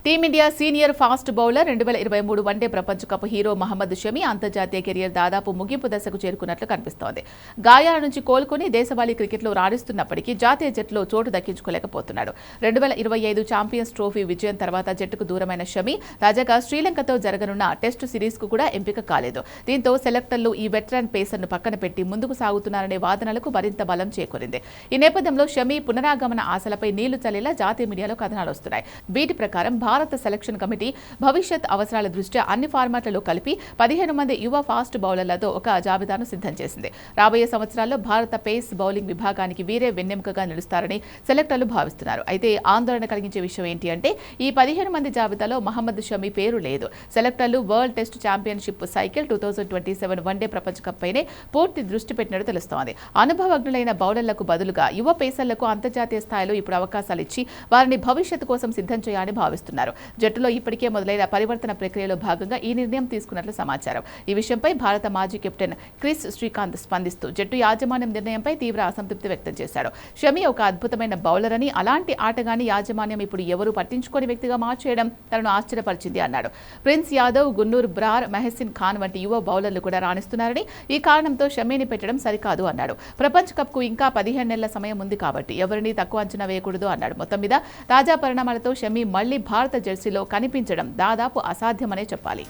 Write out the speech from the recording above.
Team India senior fast bowler 2023 one day ప్రపంచ cup hero Mohammed Shami అంతర్జాతీయ career దాదాపు ముగింపు దశకు చేరుకున్నట్లు కనిపిస్తోంది. గాయాల నుంచి కోలుకుని దేశవాళీ క్రికెట్లో రాణిస్తున్నప్పటికీ జాతీయ జట్టులో చోటు దక్కించుకోలేకపోతున్నాడు. 2025 ఛాంపియన్స్ ట్రోఫీ విజయం తర్వాత జట్టుకు దూరమైన షమి తాజాగా శ్రీలంకతో జరగనున్న టెస్టు సిరీస్కు కూడా ఎంపిక కాలేదు. దీంతో సెలెక్టర్లు ఈ వెటరన్ పేసర్ను పక్కన పెట్టి ముందుకు సాగుతున్నారనే వాదనలకు మరింత బలం చేకూరింది. ఈ నేపథ్యంలో షమి పునరాగమన ఆశలపై నీళ్లు చల్లేలా జాతీయ మీడియాలో కథనాలు వస్తున్నాయి. వీటి ప్రకారం భారత సెలక్షన్ కమిటీ భవిష్యత్ అవసరాల దృష్ట్యా అన్ని ఫార్మాట్లలో కలిపి 15 మంది యువ ఫాస్ట్ బౌలర్లతో ఒక జాబితాను సిద్ధం చేసింది. రాబోయే సంవత్సరాల్లో భారత పేస్ బౌలింగ్ విభాగానికి వీరే వెన్నెముకగా నిలుస్తారని సెలెక్టర్లు భావిస్తున్నారు. అయితే ఆందోళన కలిగించే విషయం ఏంటి అంటే ఈ 15 మంది జాబితాలో మహమ్మద్ షమి పేరు లేదు. సెలెక్టర్లు world test championship cycle 2027 one day ప్రపంచ కప్ పైనే పూర్తి దృష్టి పెట్టినట్టు తెలుస్తోంది. అనుభవజ్ఞులైన బౌలర్లకు బదులుగా యువ పేసర్లకు అంతర్జాతీయ స్థాయిలో ఇప్పుడు అవకాశాలు ఇచ్చి వారిని భవిష్యత్తు కోసం సిద్ధం చేయాలని భావిస్తున్నారు. జట్టులో ఇప్పటికే మొదలైన పరివర్తన ప్రక్రియలో భాగంగా ఈ నిర్ణయం తీసుకున్నట్లు సమాచారం. ఈ విషయంపై భారత మాజీ కెప్టెన్ క్రిస్ శ్రీకాంత్ స్పందిస్తూ జట్టు యాజమాన్యం నిర్ణయంపై తీవ్ర అసంతృప్తి వ్యక్తం చేశాడు. షమి ఒక అద్భుతమైన బౌలర్ అని, అలాంటి ఆటగాని యాజమాన్యం ఇప్పుడు ఎవరూ పట్టించుకోని వ్యక్తిగా మార్చేయడం తనను ఆశ్చర్యపరిచింది అన్నాడు. ప్రిన్స్ యాదవ్, గున్నూర్ బ్రార్, మెహసిన్ ఖాన్ వంటి యువ బౌలర్లు కూడా రాణిస్తున్నారని, ఈ కారణంతో షమిని పెట్టడం సరికాదు అన్నాడు. ప్రపంచ కప్కు ఇంకా 15 నెలల సమయం ఉంది కాబట్టి ఎవరిని తక్కువ అంచనా వేయకూడదు అన్నాడు. మొత్తం మీద తాజా పరిణామాలతో షమి మళ్లీ భారత జెర్సీలో కనిపించడం దాదాపు అసాధ్యమనే చెప్పాలి.